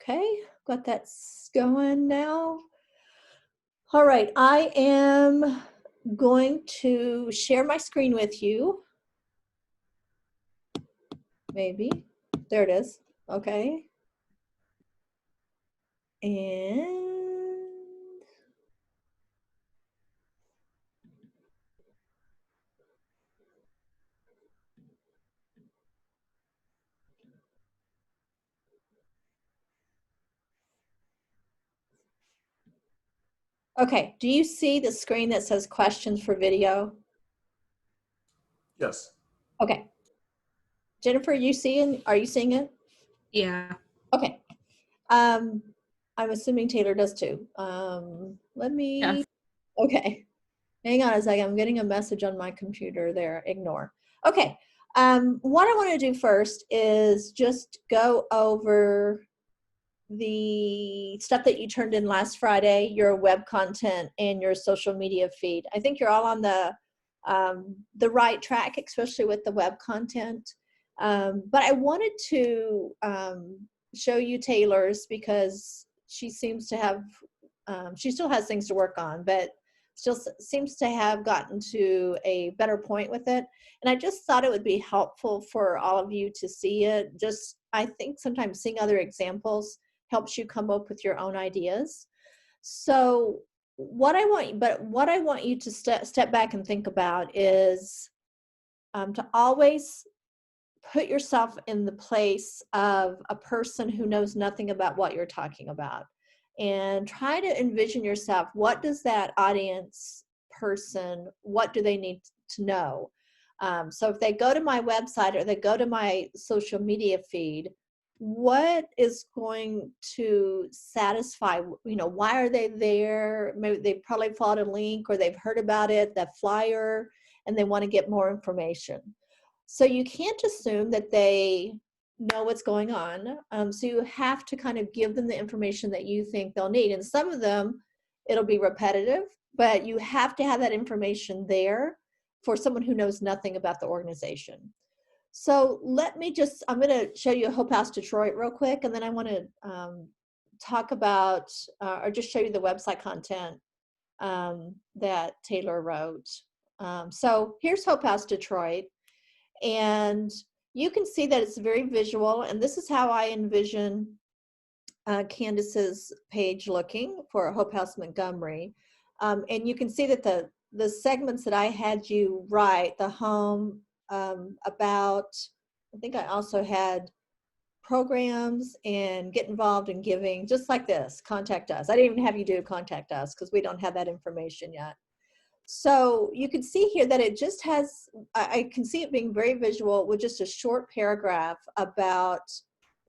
Okay, got that going now. All right, I am going to share my screen with you. Maybe. There it is. Okay. And okay, do you see the screen that says questions for video? Yes. Okay. Jennifer, are you seeing it? Yeah. Okay. I'm assuming Taylor does too. Let me, Yes. okay. Hang on a second. I'm getting a message on my computer there. Ignore. Okay. What I want to do first is just go over the stuff that you turned in last Friday, your web content and your social media feed. I think you're all on the right track, especially with the web content. But I wanted to show you Taylor's because she seems to have, she still has things to work on, but still seems to have gotten to a better point with it. And I just thought it would be helpful for all of you to see it. Just, I think sometimes seeing other examples helps you come up with your own ideas. So what I want you to step back and think about is to always put yourself in the place of a person who knows nothing about what you're talking about, and try to envision yourself. What does that audience person, what do they need to know? So if they go to my website or they go to my social media feed, what is going to satisfy, why are they there? Maybe they probably followed a link or they've heard about it, that flyer, and they want to get more information. So you can't assume that they know what's going on. So you have to kind of give them the information that you think they'll need. And some of them, it'll be repetitive, but you have to have that information there for someone who knows nothing about the organization. So I'm going to show you Hope House Detroit real quick, and then I want to talk about, or just show you the website content that Taylor wrote. So here's Hope House Detroit. And you can see that it's very visual, and this is how I envision Candace's page looking for Hope House Montgomery. And you can see that the segments that I had you write, the home, about, I think I also had programs and get involved in giving, just like this, contact us. I didn't even have you do contact us because we don't have that information yet. So you can see here that it just has, I can see it being very visual with just a short paragraph about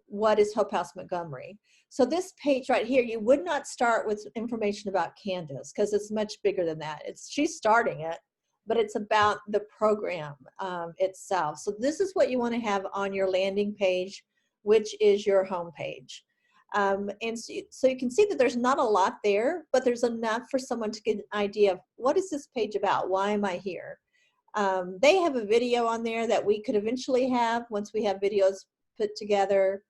what is Hope House Montgomery. So this page right here, you would not start with information about Candace because it's much bigger than that. She's starting it, but it's about the program itself. So this is what you want to have on your landing page, which is your home page. And so you can see that there's not a lot there, but there's enough for someone to get an idea of what is this page about? Why am I here? They have a video on there that we could eventually have once we have videos put together.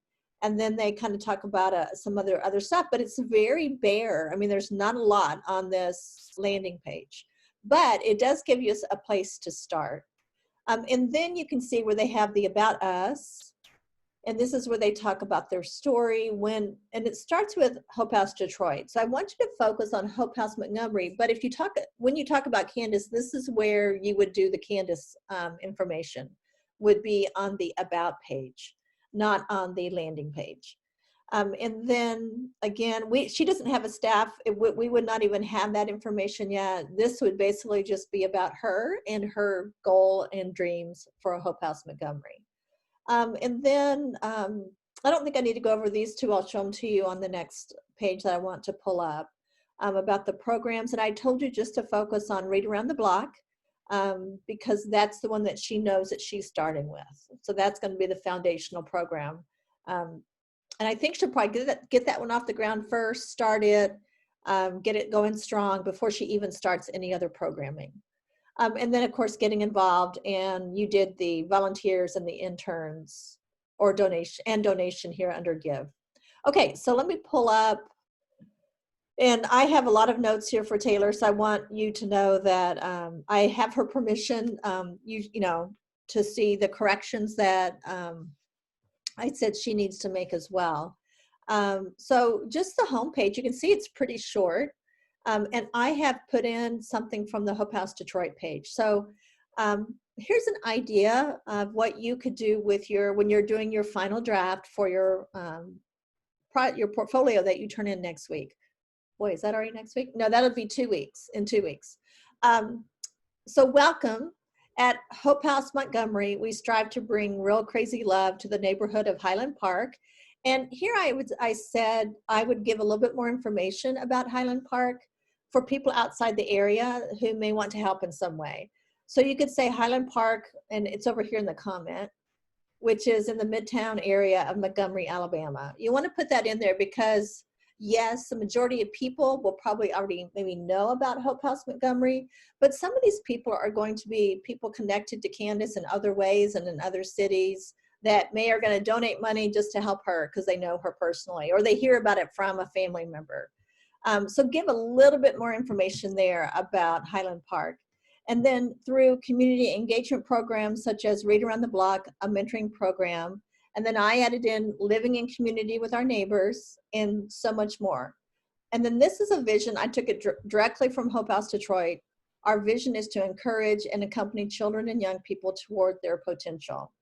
And then they kind of talk about some other stuff, but it's very bare. I mean, there's not a lot on this landing page, but it does give you a place to start. And then you can see where they have the About Us. And this is where they talk about their story and it starts with Hope House Detroit. So I want you to focus on Hope House Montgomery, but when you talk about Candace, this is where you would do the Candace information, would be on the About page, not on the landing page. And then again, she doesn't have a staff. We would not even have that information yet. This would basically just be about her and her goal and dreams for Hope House Montgomery. And then I don't think I need to go over these two. I'll show them to you on the next page that I want to pull up about the programs. And I told you just to focus on Read Around the Block because that's the one that she knows that she's starting with. So that's going to be the foundational program. And I think she'll probably get that one off the ground first, start it, get it going strong before she even starts any other programming. And then, of course, getting involved, and you did the volunteers and the interns or donation here under Give. Okay, so let me pull up, and I have a lot of notes here for Taylor, so I want you to know that I have her permission, you know, to see the corrections that I said she needs to make as well. So just the homepage, you can see it's pretty short. And I have put in something from the Hope House Detroit page. So here's an idea of what you could do with when you're doing your final draft for your portfolio that you turn in next week. Boy, is that already next week? No, that'll be 2 weeks, in 2 weeks. So welcome. At Hope House Montgomery, we strive to bring real crazy love to the neighborhood of Highland Park. And here I said I would give a little bit more information about Highland Park for people outside the area who may want to help in some way. So you could say Highland Park, and it's over here in the comment, which is in the Midtown area of Montgomery, Alabama. You want to put that in there because yes, the majority of people will probably already maybe know about Hope House Montgomery, but some of these people are going to be people connected to Candace in other ways and in other cities that are going to donate money just to help her because they know her personally, or they hear about it from a family member. So give a little bit more information there about Highland Park. And then through community engagement programs such as Read Around the Block, a mentoring program, and then I added in living in community with our neighbors and so much more. And then this is a vision, I took it directly from Hope House Detroit. Our vision is to encourage and accompany children and young people toward their potential.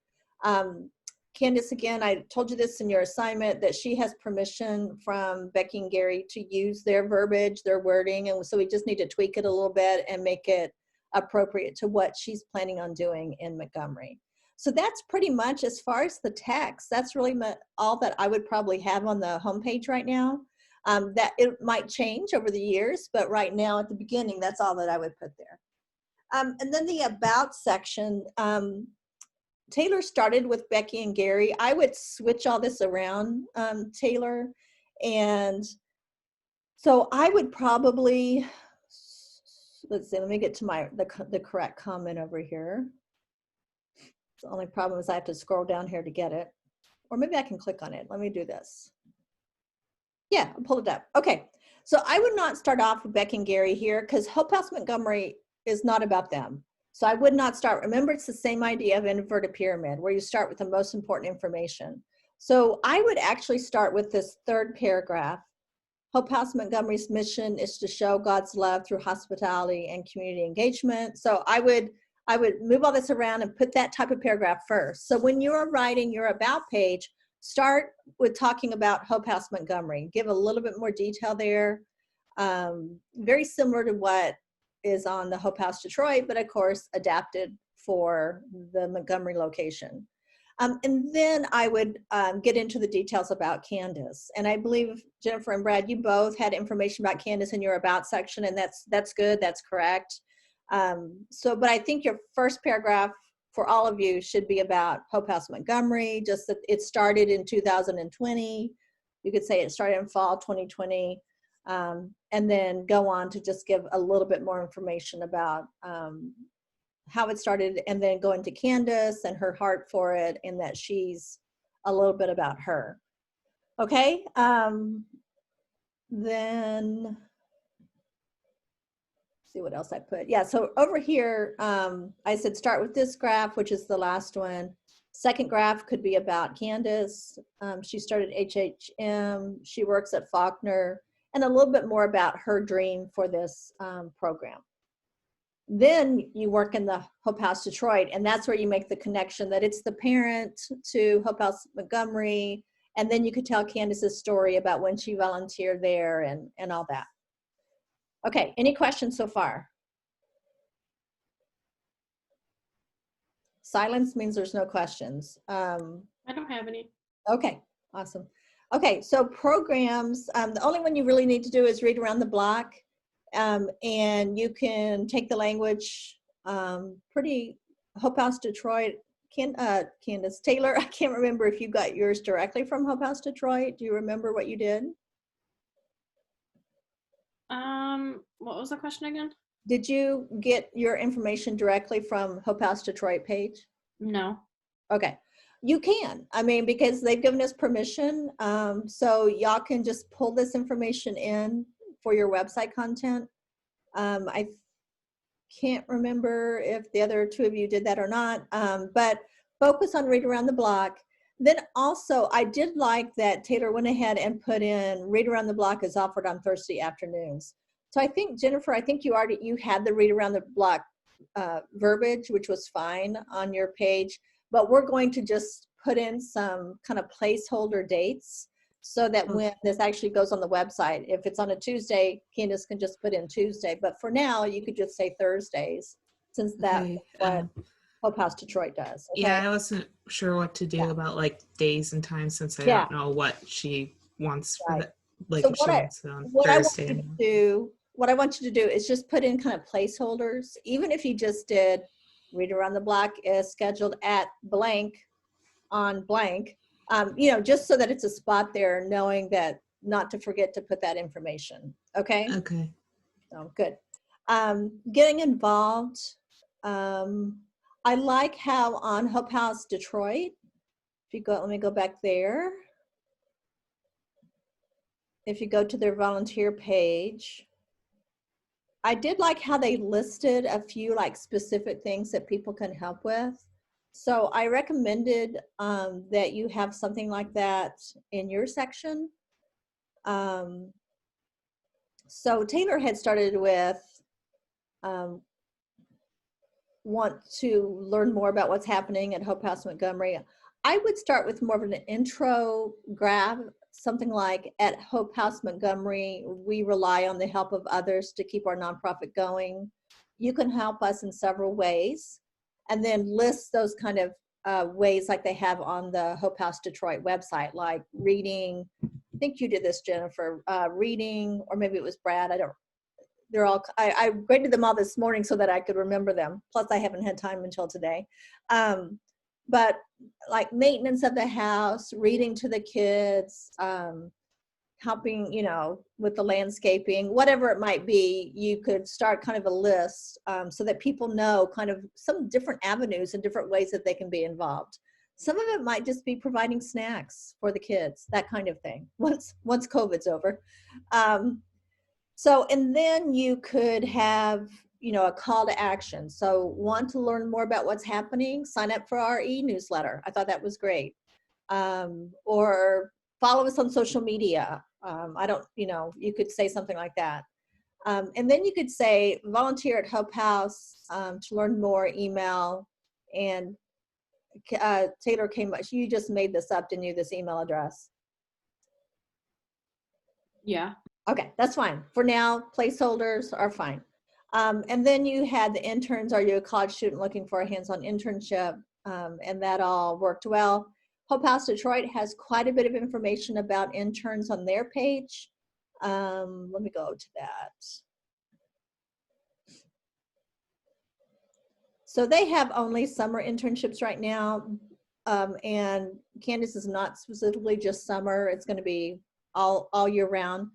Candace, again, I told you this in your assignment that she has permission from Becky and Gary to use their verbiage, their wording, and so we just need to tweak it a little bit and make it appropriate to what she's planning on doing in Montgomery. So that's pretty much, as far as the text, that's really all that I would probably have on the homepage right now. That it might change over the years, but right now at the beginning, that's all that I would put there. And then the about section, Taylor started with Becky and Gary. I would switch all this around, Taylor. And so I would probably, let's see, let me get to the correct comment over here. The only problem is I have to scroll down here to get it. Or maybe I can click on it. Let me do this. Yeah, I'll pull it up. Okay, so I would not start off with Beck and Gary here because Hope House Montgomery is not about them. So I would not start. Remember, it's the same idea of inverted pyramid where you start with the most important information. So I would actually start with this third paragraph. Hope House Montgomery's mission is to show God's love through hospitality and community engagement. So I would move all this around and put that type of paragraph first. So when you're writing your about page, start with talking about Hope House Montgomery. Give a little bit more detail there. Very similar to what is on the Hope House Detroit, but of course adapted for the Montgomery location. And then I would get into the details about Candace. And I believe Jennifer and Brad, you both had information about Candace in your about section, and that's good, that's correct. But I think your first paragraph for all of you should be about Hope House Montgomery, just that it started in 2020. You could say it started in fall 2020, and then go on to just give a little bit more information about how it started, and then go into Candace and her heart for it, and that she's a little bit about her. Okay, then see what else I put. Yeah, so over here, I said start with this graph, which is the last one. Second graph could be about Candace. She started HHM. She works at Faulkner, and a little bit more about her dream for this program. Then you work in the Hope House Detroit, and that's where you make the connection that it's the parent to Hope House Montgomery, and then you could tell Candace's story about when she volunteered there and all that. Okay, any questions so far? Silence means there's no questions. I don't have any. Okay, awesome. Okay, so programs, the only one you really need to do is Read Around the Block, and you can take the language pretty, Hope House Detroit, Candace, Taylor, I can't remember if you got yours directly from Hope House Detroit. Do you remember what you did? What was the question again? Did you get your information directly from Hope House Detroit page? No. Okay. You can. I mean, because they've given us permission. So y'all can just pull this information in for your website content. I can't remember if the other two of you did that or not, but focus on Read Around the Block. Then also, I did like that Taylor went ahead and put in Read Around the Block is offered on Thursday afternoons. So I think, Jennifer, I think you had the Read Around the Block verbiage, which was fine on your page, but we're going to just put in some kind of placeholder dates so that when this actually goes on the website, if it's on a Tuesday, Candace can just put in Tuesday. But for now, you could just say Thursdays, since that's Okay. what Hope House Detroit does. Okay? Yeah, I wasn't sure what to do about like days and times since I Yeah. don't know what she wants for Right. that. Like So if she wants it on what I want Thursday. you to do, what I want you to do is just put in kind of placeholders. Even if you just did Read Around the Block is scheduled at blank on blank, you know, just so that it's a spot there, knowing that not to forget to put that information. Okay. Okay. So good. Getting involved. I like how on Hope House Detroit, if you go, let me go back there. If you go to their volunteer page, I did like how they listed a few like specific things that people can help with. So I recommended that you have something like that in your section. So Taylor had started with want to learn more about what's happening at Hope House Montgomery. I would start with more of an intro graph, something like at Hope House Montgomery, we rely on the help of others to keep our nonprofit going. You can help us in several ways, and then list those kind of ways like they have on the Hope House Detroit website, like reading. I think you did this, Jennifer, reading, or maybe it was Brad. I don't. They're all. I graded them all this morning so that I could remember them. Plus, I haven't had time until today. But like maintenance of the house, reading to the kids, helping, you know, with the landscaping, whatever it might be, you could start kind of a list so that people know kind of some different avenues and different ways that they can be involved. Some of it might just be providing snacks for the kids, that kind of thing, once COVID's over. So, and then you could have, you know, a call to action. So want to learn more about what's happening, sign up for our e-newsletter. I thought that was great. Or follow us on social media. I don't, you know, you could say something like that. And then you could say volunteer at Hope House to learn more, email. And Taylor came, you just made this up, didn't you, this email address? Yeah. Okay, that's fine. For now, placeholders are fine. And then you had the interns. Are you a college student looking for a hands-on internship? And that all worked well. Hope House Detroit has quite a bit of information about interns on their page. Let me go to that. So they have only summer internships right now. And Candace is not specifically just summer. It's going to be all year round.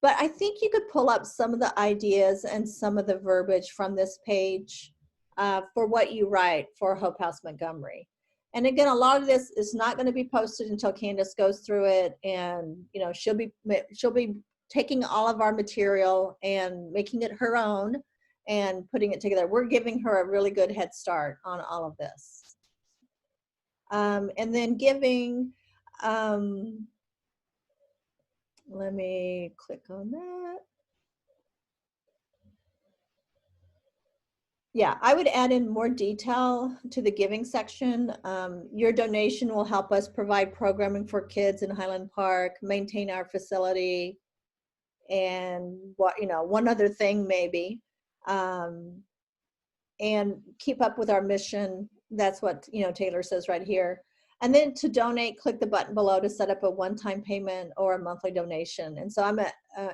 But I think you could pull up some of the ideas and some of the verbiage from this page for what you write for Hope House Montgomery. And again, a lot of this is not going to be posted until Candace goes through it, and you know she'll be taking all of our material and making it her own and putting it together. We're giving her a really good head start on all of this, and then giving. Let me click on that. Yeah, I would add in more detail to the giving section. Your donation will help us provide programming for kids in Highland Park, maintain our facility, and what, you know, one other thing maybe, and keep up with our mission. That's what, you know, Taylor says right here. And then to donate, click the button below to set up a one-time payment or a monthly donation. And so I'm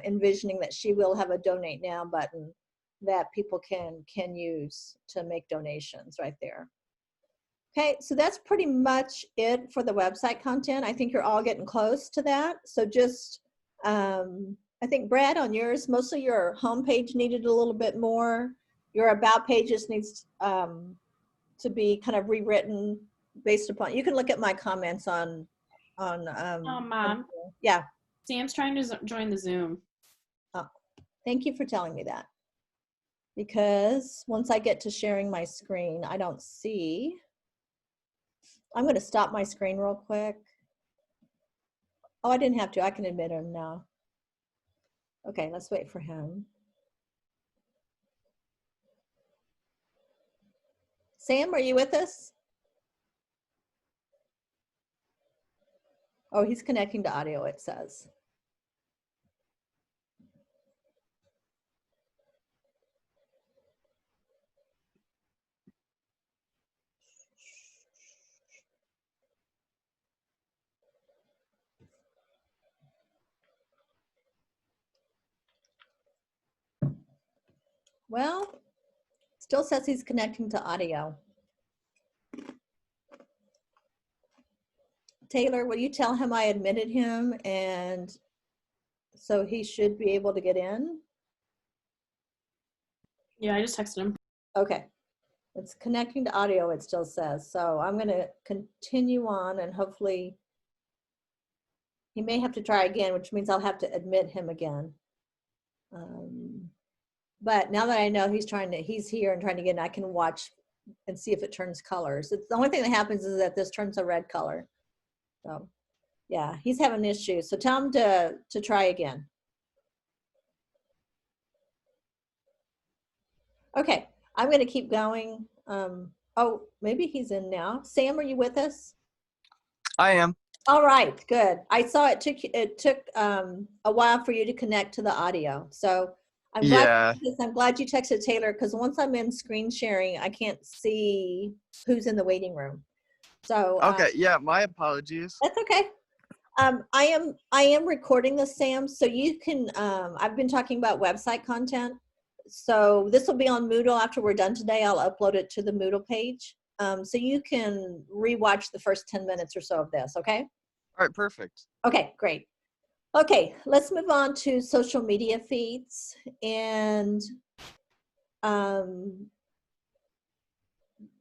envisioning that she will have a donate now button that people can use to make donations right there. Okay, so that's pretty much it for the website content. I think you're all getting close to that. So just, I think Brad, on yours, mostly your homepage needed a little bit more. Your about pages needs to be kind of rewritten. based upon, you can look at my comments on, Mom, yeah, Sam's trying to join the Zoom. thank you for telling me that. Because once I get to sharing my screen, I don't see. I'm going to stop my screen real quick. Oh, I didn't have to. I can admit him now. Okay, let's wait for him. Sam, are you with us? Oh, he's connecting to audio, it says. Well, still says he's connecting to audio. Taylor, will you tell him I admitted him, and so he should be able to get in? Yeah, I just texted him. Okay. It's connecting to audio, it still says. So I'm going to continue on, and hopefully he may have to try again, which means I'll have to admit him again. But now that I know he's here and trying to get in, I can watch and see if it turns colors. It's the only thing that happens is that this turns a red color. So yeah, he's having issues. So tell him to try again. Okay, I'm going to keep going. Oh, maybe he's in now. Sam, are you with us? I am. All right, good. I saw it took a while for you to connect to the audio. So I'm glad you texted Taylor, because once I'm in screen sharing, I can't see who's in the waiting room. So Okay, yeah, my apologies. that's okay. I am recording this, Sam, so you can, I've been talking about website content. So this will be on Moodle after we're done today. I'll upload it to the Moodle page. So you can rewatch the first 10 minutes or so of this, okay? All right, perfect. Okay, great. Okay, let's move on to social media feeds. And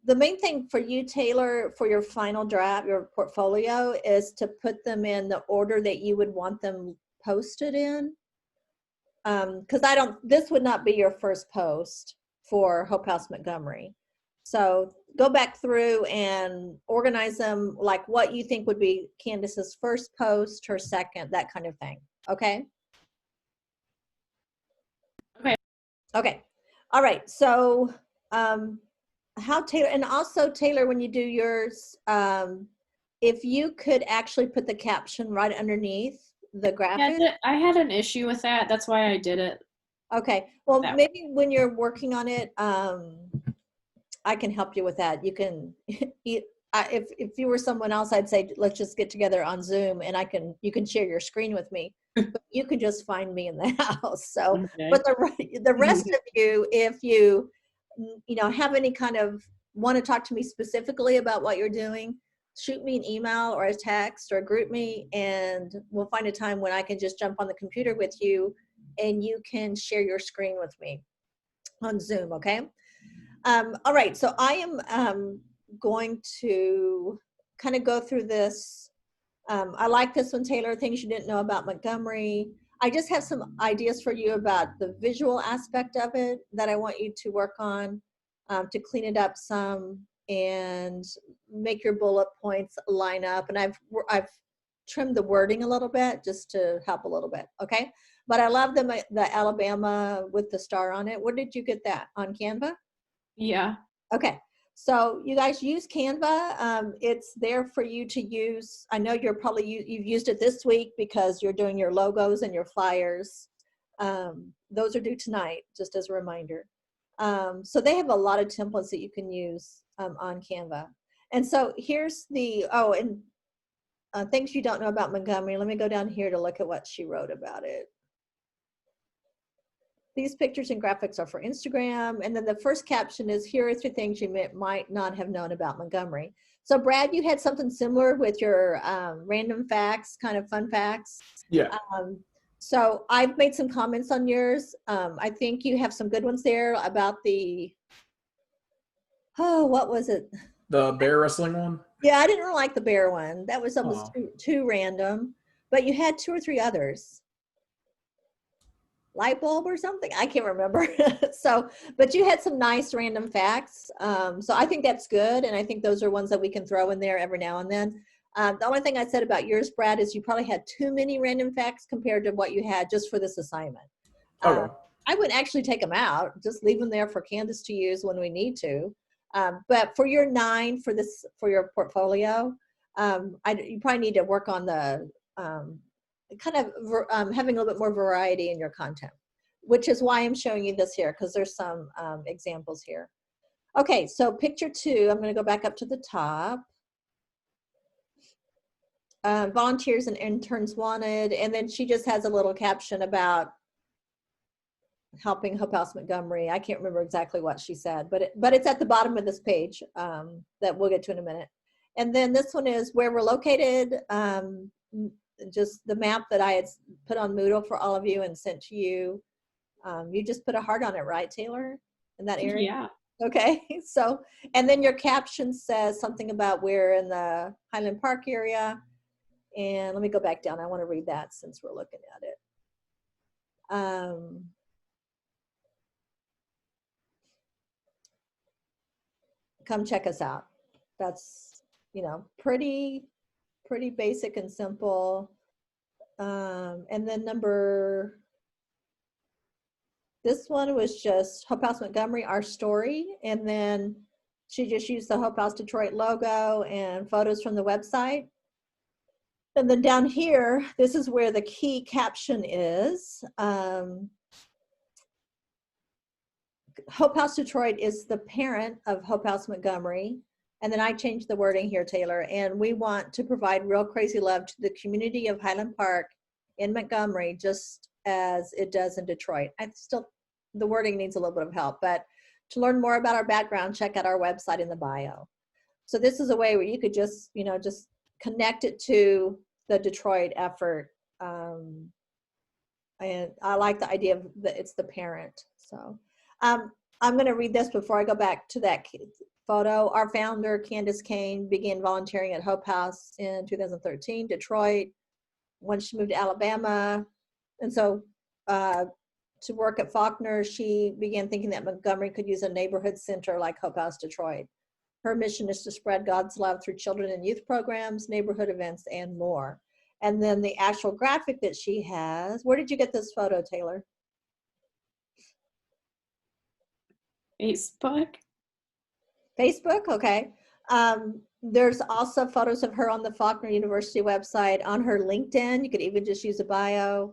the main thing for you, Taylor, for your final draft, your portfolio, is to put them in the order that you would want them posted in. Because this would not be your first post for Hope House Montgomery. So go back through and organize them like what you think would be Candace's first post, her second, that kind of thing. Okay? Okay. Okay. All right. So how Taylor, and also Taylor, when you do yours, if you could actually put the caption right underneath the graphic. Yeah, I had an issue with that. That's why I did it. Okay. Well, That maybe when you're working on it, I can help you with that. You can, if you were someone else, I'd say, let's just get together on Zoom and you can share your screen with me, but you can just find me in the house. So, Okay. but the rest of you, if you have any kind of want to talk to me specifically about what you're doing, shoot me an email or a text or group me, and we'll find a time when I can just jump on the computer with you and you can share your screen with me on Zoom, okay? All right, so I am going to kind of go through this. I like this one, Taylor, things you didn't know about Montgomery. I just have some ideas for you about the visual aspect of it that I want you to work on to clean it up some and make your bullet points line up. And I've trimmed the wording a little bit just to help a little bit, okay? But I love the Alabama with the star on it. Where did you get that? On Canva? Yeah. Okay. So you guys use Canva. It's there for you to use. I know you've used it this week because you're doing your logos and your flyers. Those are due tonight, just as a reminder. So they have a lot of templates that you can use on Canva. And so here's things you don't know about Montgomery. Let me go down here to look at what she wrote about it. These pictures and graphics are for Instagram. And then the first caption is, here are 3 things you might not have known about Montgomery. So Brad, you had something similar with your random facts, kind of fun facts. Yeah. So I've made some comments on yours. I think you have some good ones there about what was it? The bear wrestling one? Yeah, I didn't really like the bear one. That was almost Aw. too random. But you had 2 or 3 others. Light bulb or something? I can't remember. So, but you had some nice random facts. So I think that's good. And I think those are ones that we can throw in there every now and then. The only thing I said about yours, Brad, is you probably had too many random facts compared to what you had just for this assignment. Okay. I wouldn't actually take them out, just leave them there for Candace to use when we need to. But for your 9 for your portfolio, you probably need to work on the kind of having a little bit more variety in your content, which is why I'm showing you this here, because there's some examples here. Okay, so picture 2, I'm going to go back up to the top. Volunteers and interns wanted, and then she just has a little caption about helping Hope House Montgomery. I can't remember exactly what she said, but it's at the bottom of this page that we'll get to in a minute. And then this one is where we're located, just the map that I had put on Moodle for all of you and sent to you. You just put a heart on it, right, Taylor, in that area? Yeah. Okay, so, and then your caption says something about we're in the Highland Park area. And let me go back down. I want to read that since we're looking at it. Come check us out. That's, pretty basic and simple. And then this one was just Hope House Montgomery, our story. And then she just used the Hope House Detroit logo and photos from the website. And then down here, this is where the key caption is. Hope House Detroit is the parent of Hope House Montgomery. And then I changed the wording here, Taylor. And we want to provide real crazy love to the community of Highland Park in Montgomery, just as it does in Detroit. The wording needs a little bit of help, but to learn more about our background, check out our website in the bio. So this is a way where you could just, just connect it to the Detroit effort. And I like the idea of that it's the parent. So I'm going to read this before I go back to that photo. Our founder, Candace Kane, began volunteering at Hope House in 2013, Detroit. Once she moved to Alabama. And so to work at Faulkner, she began thinking that Montgomery could use a neighborhood center like Hope House Detroit. Her mission is to spread God's love through children and youth programs, neighborhood events, and more. And then the actual graphic that she has, where did you get this photo, Taylor? Facebook. Facebook, okay. There's also photos of her on the Faulkner University website, on her LinkedIn. You could even just use a bio.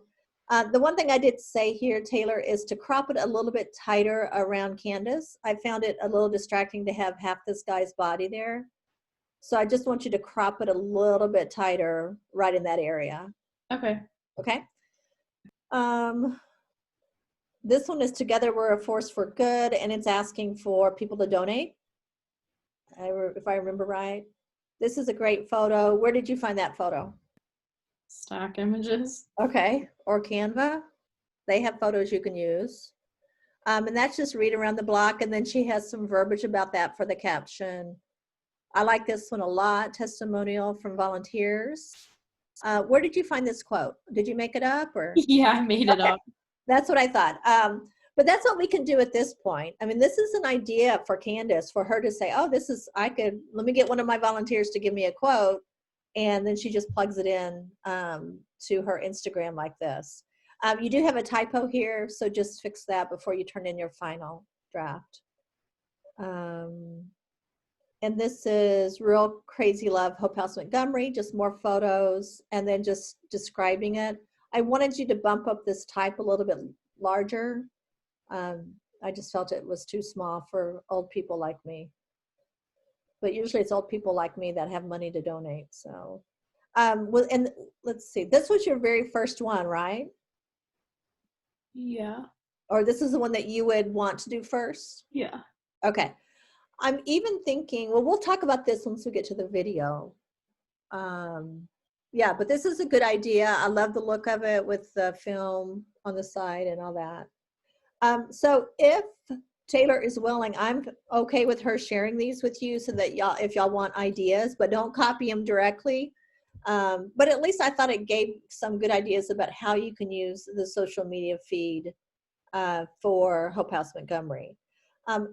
The one thing I did say here, Taylor, is to crop it a little bit tighter around Candace. I found it a little distracting to have half this guy's body there. So I just want you to crop it a little bit tighter right in that area. Okay. Okay. This one is Together We're a Force for Good, and it's asking for people to donate. If I remember right. This is a great photo. Where did you find that photo? Stock images. Okay, or Canva. They have photos you can use. And that's just read around the block, and then she has some verbiage about that for the caption. I like this one a lot, testimonial from volunteers. Where did you find this quote? Did you make it up or? Yeah, I made it up. That's what I thought. But that's what we can do at this point. I mean, this is an idea for Candace, for her to say, oh, let me get one of my volunteers to give me a quote. And then she just plugs it in to her Instagram like this. You do have a typo here, so just fix that before you turn in your final draft. And this is Real Crazy Love, Hope House Montgomery, just more photos, and then just describing it. I wanted you to bump up this type a little bit larger. I just felt it was too small for old people like me. But usually it's old people like me that have money to donate. So, well, and let's see, this was your very first one, right? Yeah. Or this is the one that you would want to do first? Yeah. Okay. I'm even thinking, well, we'll talk about this once we get to the video. Yeah, but this is a good idea. I love the look of it with the film on the side and all that. So if Taylor is willing, I'm okay with her sharing these with you so that y'all, if y'all want ideas, but don't copy them directly. But at least I thought it gave some good ideas about how you can use the social media feed for Hope House Montgomery.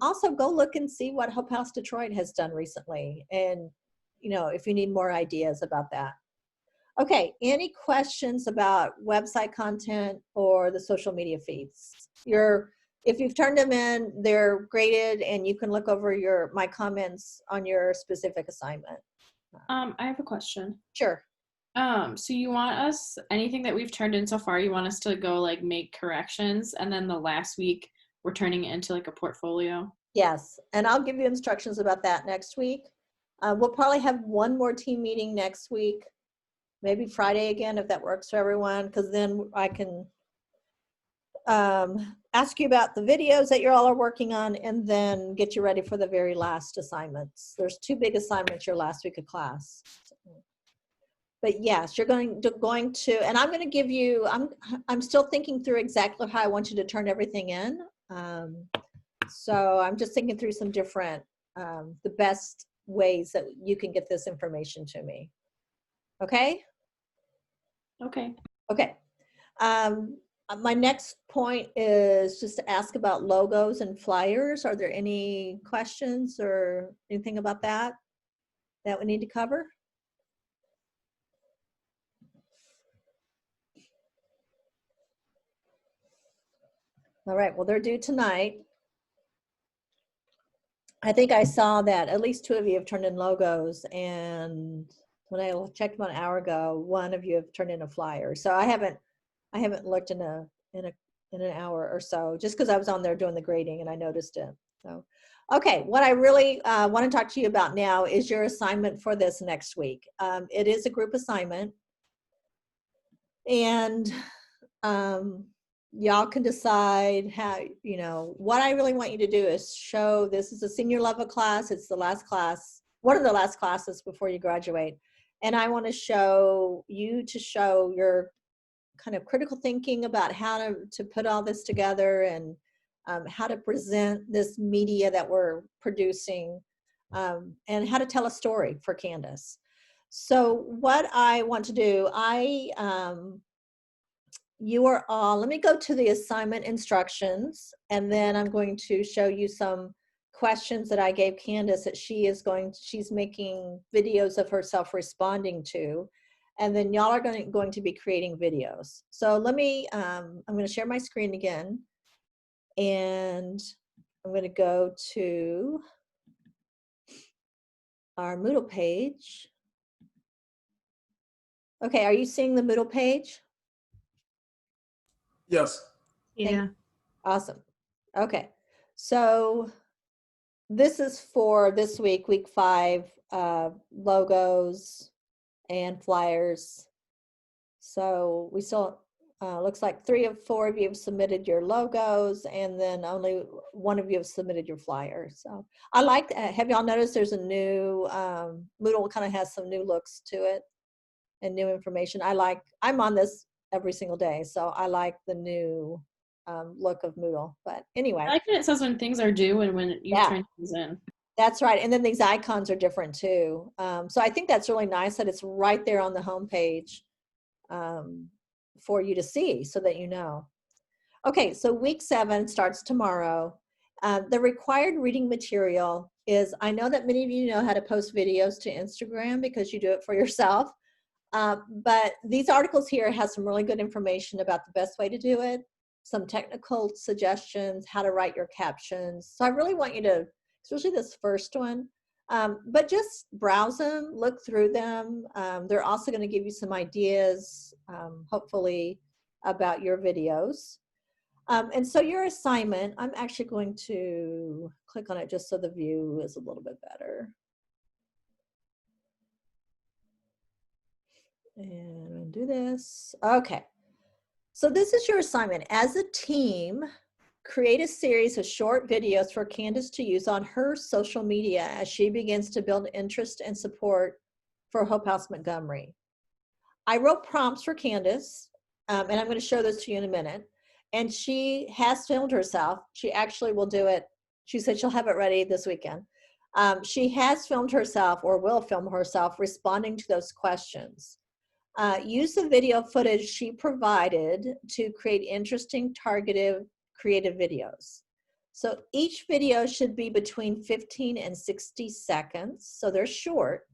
Also, go look and see what Hope House Detroit has done recently, and if you need more ideas about that. Okay, any questions about website content or the social media feeds? If you've turned them in, they're graded, and you can look over my comments on your specific assignment. I have a question. Sure. So you want us, anything that we've turned in so far, you want us to go like make corrections, and then the last week we're turning it into like a portfolio? Yes, and I'll give you instructions about that next week. We'll probably have one more team meeting next week, maybe Friday again, if that works for everyone, because then I can ask you about the videos that you all are working on, and then get you ready for the very last assignments. There's 2 big assignments your last week of class. But yes, you're going to, and I'm going to give you, I'm still thinking through exactly how I want you to turn everything in. So I'm just thinking through some different, the best ways that you can get this information to me. Okay? Okay. Okay. My next point is just to ask about logos and flyers. Are there any questions or anything about that we need to cover? All right, well, they're due tonight. I think I saw that at least 2 of you have turned in logos, and when I checked them an hour ago, 1 of you have turned in a flyer. So I haven't looked in an hour or so, just because I was on there doing the grading and I noticed it. So, okay, what I really want to talk to you about now is your assignment for this next week. It is a group assignment, and y'all can decide how, what I really want you to do is show, this is a senior level class. It's the last class, one of the last classes before you graduate. And I want to show your kind of critical thinking about how to put all this together, and how to present this media that we're producing, and how to tell a story for Candace. So what I want to do, you are all, let me go to the assignment instructions, and then I'm going to show you some questions that I gave Candace that she's making videos of herself responding to, and then y'all are going to be creating videos. So let me, I'm going to share my screen again, and I'm going to go to our Moodle page. Okay, are you seeing the Moodle page? Yes. Yeah. Awesome. Okay, so this is for this week, week 5, logos and flyers. So we still, looks like 3 of 4 of you have submitted your logos, and then only 1 of you have submitted your flyers. So I like, have y'all noticed there's a new, Moodle kind of has some new looks to it and new information. I'm on this every single day, so I like the new look of Moodle. But anyway. I like that it says when things are due and when you turn things in. That's right. And then these icons are different too. So I think that's really nice that it's right there on the homepage for you to see, so that you know. Okay, so week 7 starts tomorrow. The required reading material is, I know that many of you know how to post videos to Instagram because you do it for yourself. But these articles here have some really good information about the best way to do it, some technical suggestions, how to write your captions. So I really want you to, especially this first one, but just browse them, look through them. They're also going to give you some ideas, hopefully, about your videos. And so your assignment, I'm actually going to click on it just so the view is a little bit better. And do this. Okay. So this is your assignment. As a team, create a series of short videos for Candace to use on her social media as she begins to build interest and support for Hope House Montgomery. I wrote prompts for Candace, and I'm going to show those to you in a minute. And she has filmed herself. She actually will do it She said she'll have it ready this weekend. She has filmed herself or will film herself responding to those questions. Use the video footage she provided to create interesting, targeted, creative videos. So each video should be between 15 and 60 seconds. So they're short.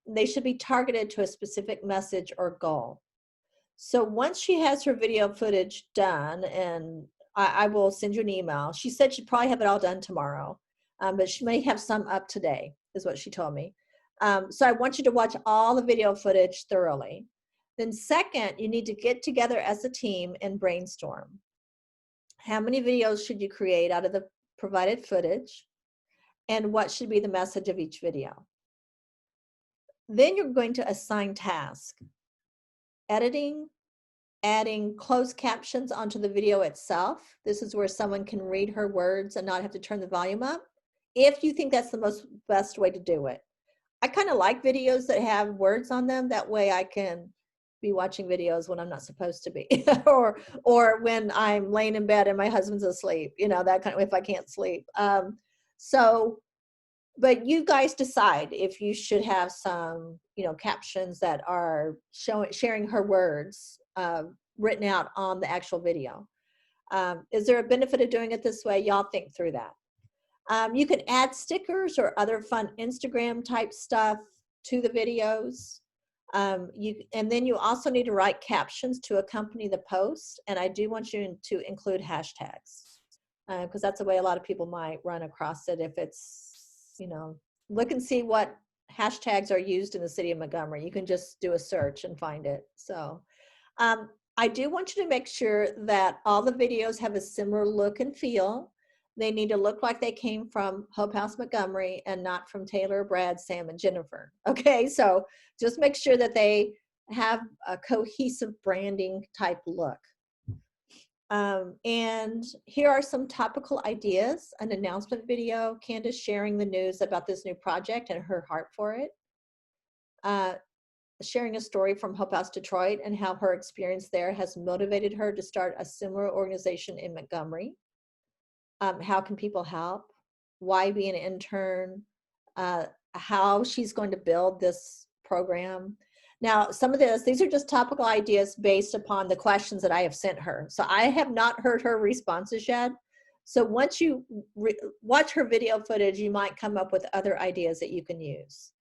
They should be targeted to a specific message or goal. So once she has her video footage done, and I will send you an email. She said she'd probably have it all done tomorrow, but she may have some up today, is what she told me. So I want you to watch all the video footage thoroughly. Then second, you need to get together as a team and brainstorm. How many videos should you create out of the provided footage? And what should be the message of each video? Then you're going to assign tasks. Editing, adding closed captions onto the video itself. This is where someone can read her words and not have to turn the volume up, if you think that's the best way to do it. I kind of like videos that have words on them. That way I can be watching videos when I'm not supposed to be, or when I'm laying in bed and my husband's asleep, you know, that kind of, if I can't sleep. But you guys decide if you should have some, you know, captions that are sharing her words written out on the actual video. Is there a benefit of doing it this way? Y'all think through that. You can add stickers or other fun Instagram type stuff to the videos. And then you also need to write captions to accompany the post. And I do want you to include hashtags because that's the way a lot of people might run across it. If it's, you know, look and see what hashtags are used in the city of Montgomery. You can just do a search and find it. So I do want you to make sure that all the videos have a similar look and feel. They need to look like they came from Hope House Montgomery and not from Taylor, Brad, Sam, and Jennifer. Okay, so just make sure that they have a cohesive branding type look. And here are some topical ideas: an announcement video, Candace sharing the news about this new project and her heart for it. Sharing a story from Hope House Detroit and how her experience there has motivated her to start a similar organization in Montgomery. How can people help? Why be an intern? How she's going to build this program. Now, some of these are just topical ideas based upon the questions that I have sent her. So I have not heard her responses yet. So once you watch her video footage, you might come up with other ideas that you can use.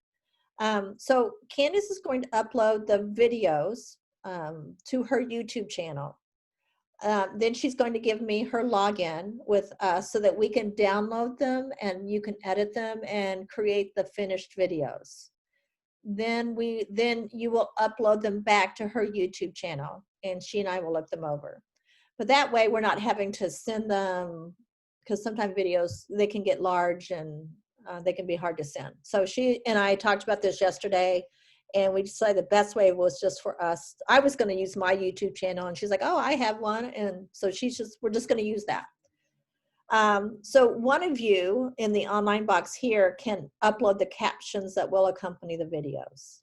So Candace is going to upload the videos to her YouTube channel. Then she's going to give me her login with us so that we can download them and you can edit them and create the finished videos. Then you will upload them back to her YouTube channel and she and I will look them over. But that way we're not having to send them, because sometimes videos, they can get large and they can be hard to send. So she and I talked about this yesterday, and we decided the best way was just for us. I was going to use my YouTube channel, and she's like, "Oh, I have one," and so we're just going to use that. So one of you in the online box here can upload the captions that will accompany the videos.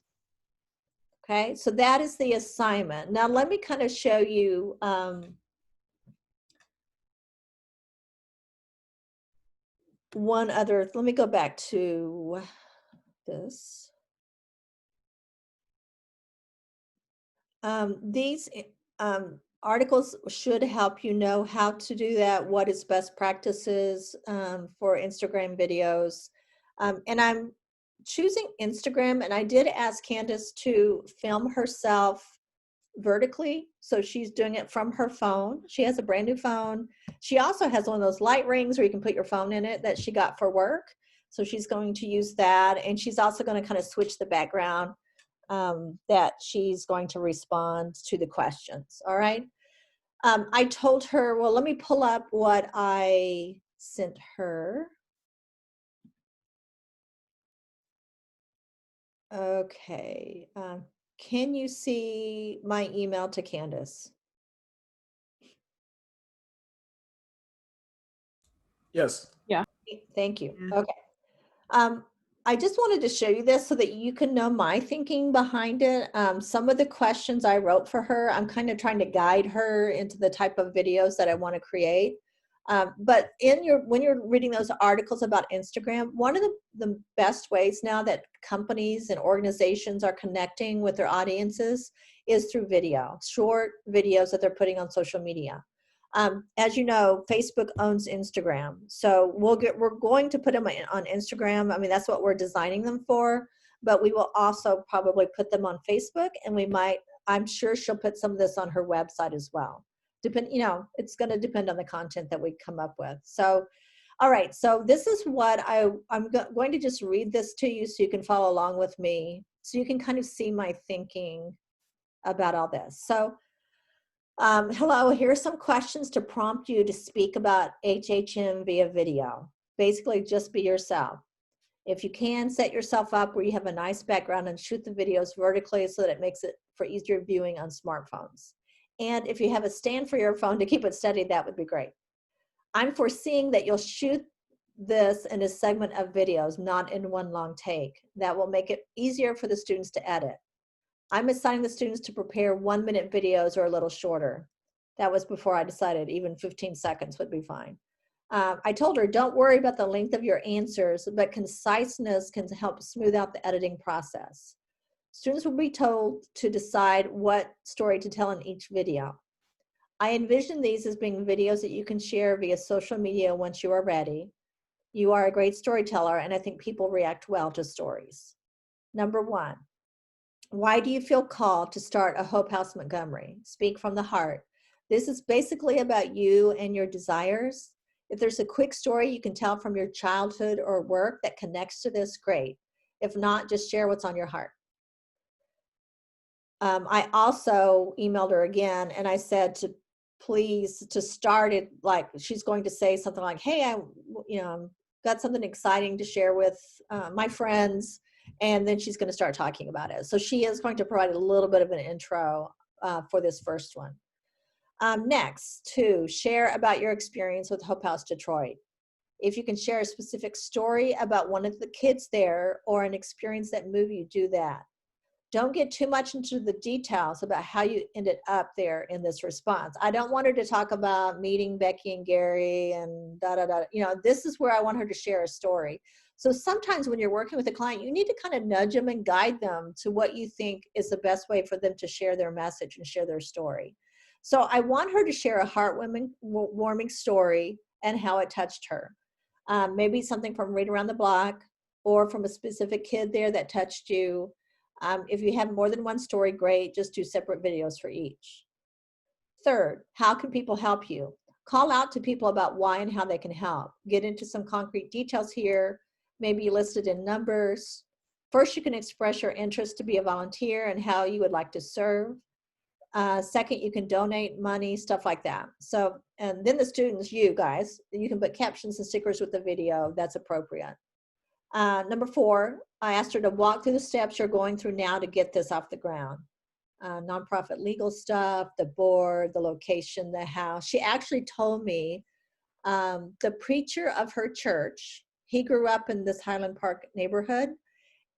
Okay, so that is the assignment. Now let me kind of show you. One other, let me go back to this. These articles should help you know how to do that, what is best practices for Instagram videos. And I'm choosing Instagram, and I did ask Candace to film herself vertically, so she's doing it from her phone. She has a brand new phone. She also has one of those light rings where you can put your phone in it that she got for work, so she's going to use that. And she's also going to kind of switch the background that she's going to respond to the questions. All right. I told her, well, let me pull up what I sent her. Okay. Can you see my email to Candace? Yes. Thank you. Yeah. Okay. I just wanted to show you this so that you can know my thinking behind it. Some of the questions I wrote for her, I'm kind of trying to guide her into the type of videos that I want to create. But when you're reading those articles about Instagram, one of the best ways now that companies and organizations are connecting with their audiences is through video, short videos that they're putting on social media. As you know, Facebook owns Instagram, so we're going to put them on Instagram. I mean, that's what we're designing them for. But we will also probably put them on Facebook, and I'm sure she'll put some of this on her website as well. It's going to depend on the content that we come up with. So, all right. So this is what I'm going to just read this to you so you can follow along with me, so you can kind of see my thinking about all this. So, hello, here are some questions to prompt you to speak about HHM via video. Basically, just be yourself. If you can, set yourself up where you have a nice background and shoot the videos vertically so that it makes it for easier viewing on smartphones. And if you have a stand for your phone to keep it steady, that would be great. I'm foreseeing that you'll shoot this in a segment of videos, not in one long take. That will make it easier for the students to edit. I'm assigning the students to prepare 1-minute videos or a little shorter. That was before I decided even 15 seconds would be fine. I told her, don't worry about the length of your answers, but conciseness can help smooth out the editing process. Students will be told to decide what story to tell in each video. I envision these as being videos that you can share via social media once you are ready. You are a great storyteller, and I think people react well to stories. Number 1, why do you feel called to start a Hope House Montgomery? Speak from the heart. This is basically about you and your desires. If there's a quick story you can tell from your childhood or work that connects to this, great. If not, just share what's on your heart. I also emailed her again, and I said to start it, like she's going to say something like, hey, I got something exciting to share with my friends, and then she's going to start talking about it. So she is going to provide a little bit of an intro for this first one. Next, 2, share about your experience with Hope House Detroit. If you can share a specific story about one of the kids there or an experience that moved you, do that. Don't get too much into the details about how you ended up there in this response. I don't want her to talk about meeting Becky and Gary and da-da-da. This is where I want her to share a story. So sometimes when you're working with a client, you need to kind of nudge them and guide them to what you think is the best way for them to share their message and share their story. So I want her to share a heartwarming story and how it touched her. Maybe something from Read Around the Block or from a specific kid there that touched you. If you have more than one story, great. Just do separate videos for each. 3rd, how can people help you? Call out to people about why and how they can help. Get into some concrete details here, maybe listed in numbers. First, you can express your interest to be a volunteer and how you would like to serve. Second, you can donate money, stuff like that. So, and then the students, you guys, you can put captions and stickers with the video. That's appropriate. Number 4, I asked her to walk through the steps you're going through now to get this off the ground. Nonprofit legal stuff, the board, the location, the house. She actually told me the preacher of her church, he grew up in this Highland Park neighborhood,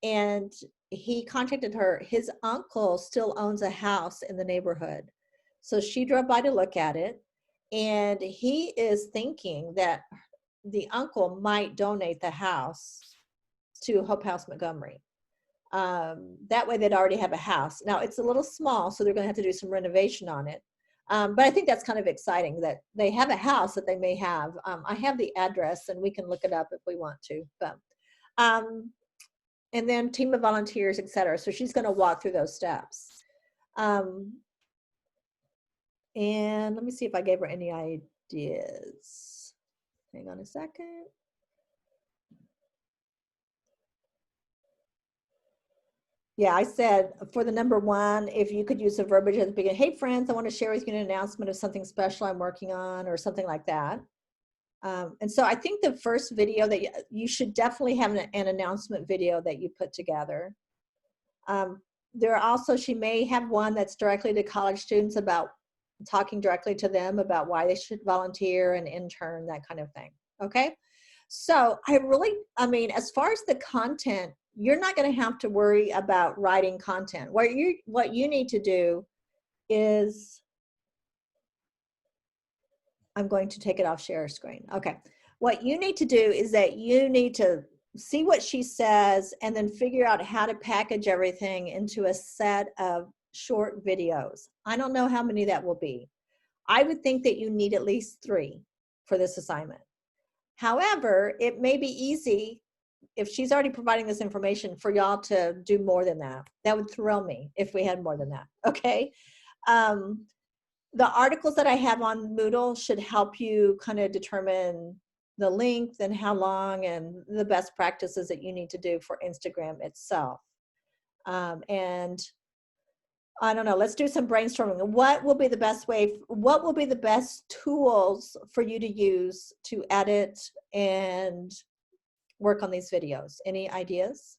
and he contacted her. His uncle still owns a house in the neighborhood. So she drove by to look at it, and he is thinking that the uncle might donate the house to Hope House Montgomery. That way they'd already have a house. Now it's a little small, so they're going to have to do some renovation on it. But I think that's kind of exciting that they have a house that they may have. I have the address, and we can look it up if we want to. But and then team of volunteers, etc. So she's going to walk through those steps. And let me see if I gave her any ideas. Hang on a second. Yeah, I said for the number 1, if you could use the verbiage at the beginning, hey friends, I want to share with you an announcement of something special I'm working on, or something like that. And so I think the first video that you should definitely have an announcement video that you put together. There are also, she may have one that's directly to college students about talking directly to them about why they should volunteer and intern, that kind of thing. Okay. So I mean, as far as the content, you're not going to have to worry about writing content. What you need to do is I'm going to take it off share screen. Okay. What you need to do is that you need to see what she says and then figure out how to package everything into a set of short videos. I don't know how many that will be. I would think that you need at least 3 for this assignment. However, it may be easy if she's already providing this information for y'all to do more than that. That would thrill me if we had more than that, okay? The articles that I have on Moodle should help you kind of determine the length and how long and the best practices that you need to do for Instagram itself. And I don't know, let's do some brainstorming. What will be the best way, what will be the best tools for you to use to edit and work on these videos? Any ideas?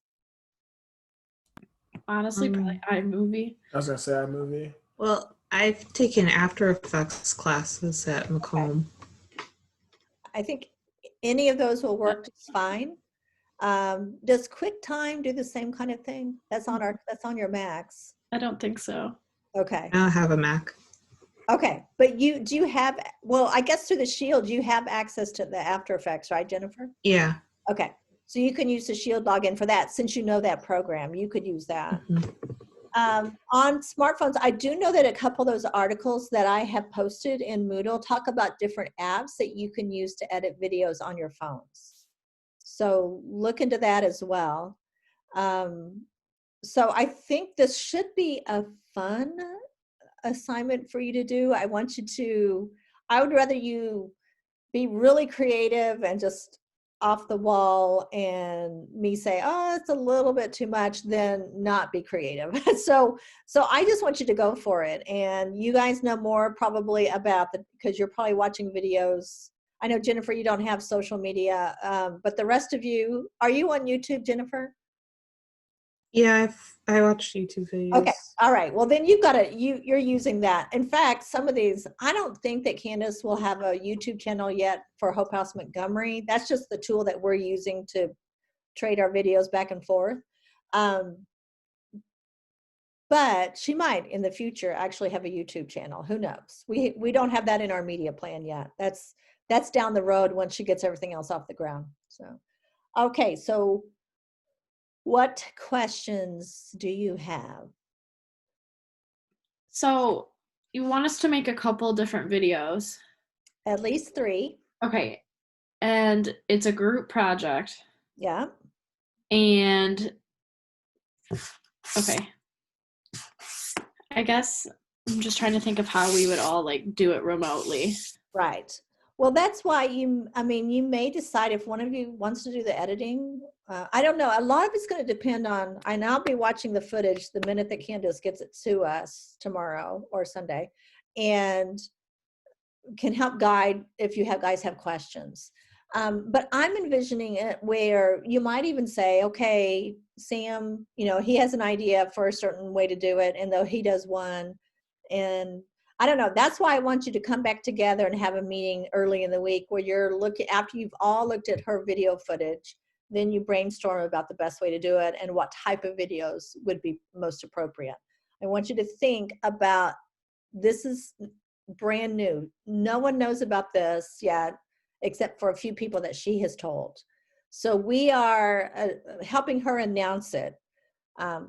Honestly, probably iMovie. I was gonna say iMovie. Well, I've taken After Effects classes at Macomb. I think any of those will work just fine. Does QuickTime do the same kind of thing? That's on your Macs. I don't think so. Okay. I don't have a Mac. Okay. But do you have, well, I guess through the Shield, you have access to the After Effects, right, Jennifer? Yeah. Okay. So you can use the Shield login for that. Since you know that program, you could use that. On smartphones, I do know that a couple of those articles that I have posted in Moodle talk about different apps that you can use to edit videos on your phones. So look into that as well. So I think this should be a fun assignment for you to do. I would rather you be really creative and just off the wall and me say, oh, it's a little bit too much, than not be creative. So I just want you to go for it. And you guys know more probably about because you're probably watching videos. I know, Jennifer, you don't have social media, but the rest of you, are you on YouTube, Jennifer? Yeah, I watch YouTube videos. Okay. All right. Well, then you're using that. In fact, some of these, I don't think that Candace will have a YouTube channel yet for Hope House Montgomery. That's just the tool that we're using to trade our videos back and forth. But she might in the future actually have a YouTube channel. Who knows? We don't have that in our media plan yet. That's down the road once she gets everything else off the ground. So, okay. So what questions do you have? So you want us to make a couple different videos. At least 3. Okay. And it's a group project. Yeah. And okay. I guess I'm just trying to think of how we would all like do it remotely. Right. Well, that's why you may decide if one of you wants to do the editing. I don't know. A lot of it's going to depend on, and I'll be watching the footage the minute that Candace gets it to us tomorrow or Sunday, and can help guide if you guys have questions. But I'm envisioning it where you might even say, okay, Sam, he has an idea for a certain way to do it, and though he does one, and I don't know. That's why I want you to come back together and have a meeting early in the week where you're looking, after you've all looked at her video footage, then you brainstorm about the best way to do it and what type of videos would be most appropriate. I want you to think about, this is brand new. No one knows about this yet, except for a few people that she has told. So we are helping her announce it.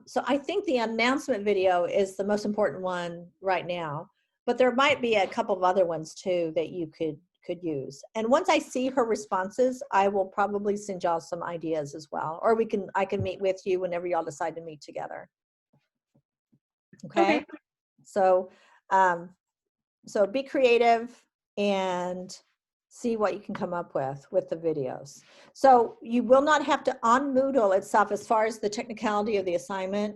So I think the announcement video is the most important one right now. But there might be a couple of other ones too that you could use. And once I see her responses, I will probably send y'all some ideas as well. Or I can meet with you whenever y'all decide to meet together. Okay. So be creative and see what you can come up with the videos. So you will not have to, on Moodle itself, as far as the technicality of the assignment,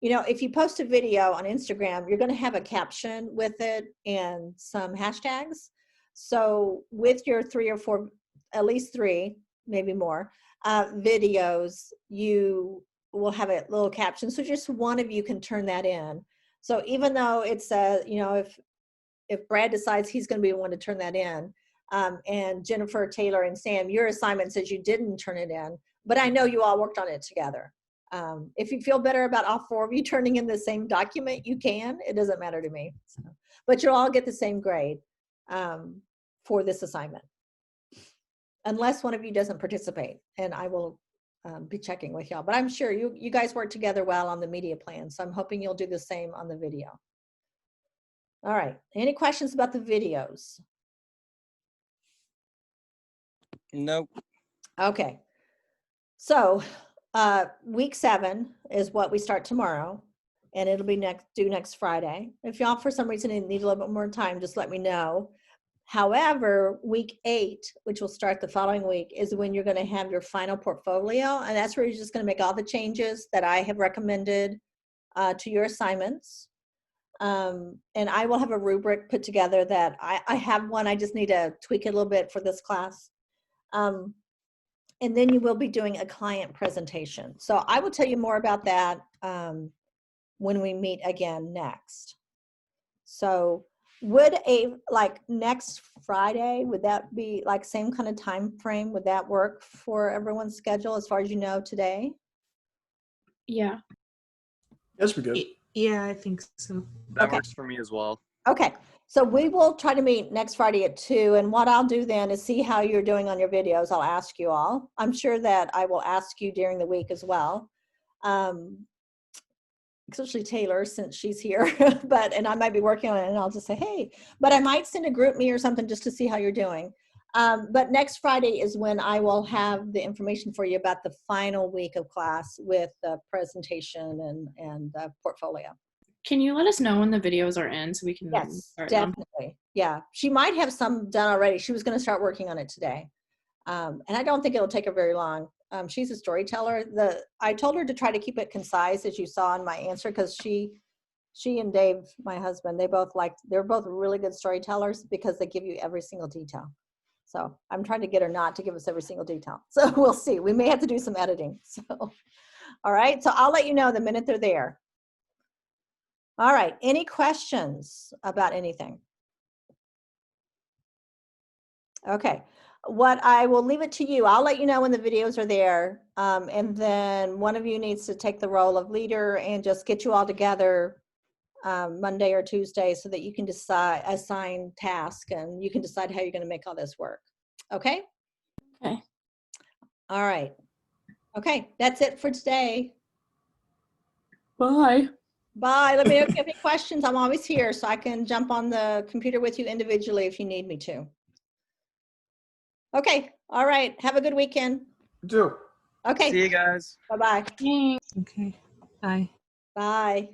if you post a video on Instagram, you're going to have a caption with it and some hashtags. So with your 3 or 4, at least 3, maybe more, videos, you will have a little caption. So just one of you can turn that in. So even though it's, if Brad decides he's going to be the one to turn that in, and Jennifer, Taylor, and Sam, your assignment says you didn't turn it in, but I know you all worked on it together. If you feel better about all 4 of you turning in the same document, you can. It doesn't matter to me. So, but you'll all get the same grade. for this assignment. Unless one of you doesn't participate, and I will be checking with y'all. But I'm sure you guys work together well on the media plan, so I'm hoping you'll do the same on the video. All right, any questions about the videos? Nope. Okay, so week 7 is what we start tomorrow, and it'll be due next Friday. If y'all for some reason need a little bit more time, just let me know. However, week 8, which will start the following week, is when you're going to have your final portfolio, and that's where you're just going to make all the changes that I have recommended to your assignments. And I will have a rubric put together that I have one. I just need to tweak it a little bit for this class. And then you will be doing a client presentation. So I will tell you more about that when we meet again next. So would next Friday, would that be like same kind of time frame? Would that work for everyone's schedule as far as you know today? Yeah. Yes, we're good. Yeah, I think so. That Okay. works for me as well. Okay, so we will try to meet next Friday at 2, and what I'll do then is see how you're doing on your videos. I'll ask you all. I'm sure that I will ask you during the week as well, especially Taylor since she's here, and I might be working on it, and I'll just say, hey, but I might send a group me or something just to see how you're doing. But next Friday is when I will have the information for you about the final week of class with the presentation and the portfolio. Can you let us know when the videos are in so we can Yes, start them? definitely. Yeah, she might have some done already. She was going to start working on it today. And I don't think it'll take her very long. She's a storyteller. I told her to try to keep it concise, as you saw in my answer, because she and Dave, my husband, they're both really good storytellers because they give you every single detail. So I'm trying to get her not to give us every single detail. So we'll see. We may have to do some editing. So, all right. So I'll let you know the minute they're there. All right. Any questions about anything? Okay. What I will leave it to you. I'll let you know when the videos are there. And then one of you needs to take the role of leader and just get you all together Monday or Tuesday so that you can assign tasks and you can decide how you're going to make all this work. Okay? Okay. All right. Okay. That's it for today. Bye. Bye. Let me know if you have any questions. I'm always here, so I can jump on the computer with you individually if you need me to. Okay. All right. Have a good weekend. You too. Okay. See you guys. Bye-bye. Thanks. Okay. Bye. Bye.